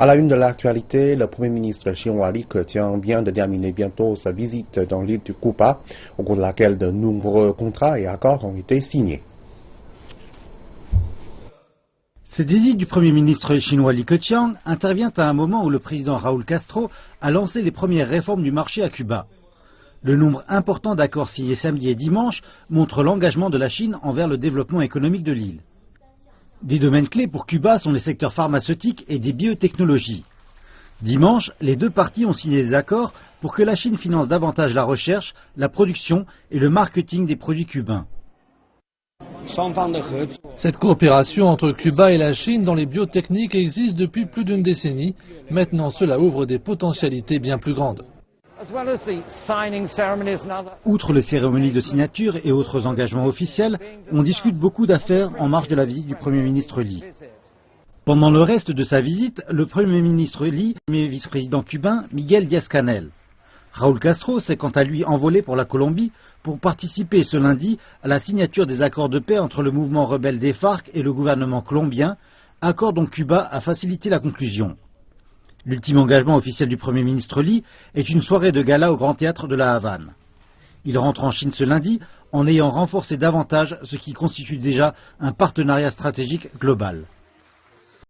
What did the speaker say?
À la une de l'actualité, le Premier ministre chinois Li Keqiang vient de terminer bientôt sa visite dans l'île de Cuba, au cours de laquelle de nombreux contrats et accords ont été signés. Cette visite du Premier ministre chinois Li Keqiang intervient à un moment où le président Raúl Castro a lancé les premières réformes du marché à Cuba. Le nombre important d'accords signés samedi et dimanche montre l'engagement de la Chine envers le développement économique de l'île. Des domaines clés pour Cuba sont les secteurs pharmaceutiques et des biotechnologies. Dimanche, les deux parties ont signé des accords pour que la Chine finance davantage la recherche, la production et le marketing des produits cubains. Cette coopération entre Cuba et la Chine dans les biotechniques existe depuis plus d'une décennie. Maintenant, cela ouvre des potentialités bien plus grandes. Outre les cérémonies de signature et autres engagements officiels, on discute beaucoup d'affaires en marge de la visite du Premier ministre Li. Pendant le reste de sa visite, le Premier ministre Li et le vice-président cubain Miguel Díaz-Canel. Raúl Castro s'est quant à lui envolé pour la Colombie pour participer ce lundi à la signature des accords de paix entre le mouvement rebelle des FARC et le gouvernement colombien, accord dont Cuba a facilité la conclusion. L'ultime engagement officiel du Premier ministre Li est une soirée de gala au Grand Théâtre de la Havane. Il rentre en Chine ce lundi en ayant renforcé davantage ce qui constitue déjà un partenariat stratégique global.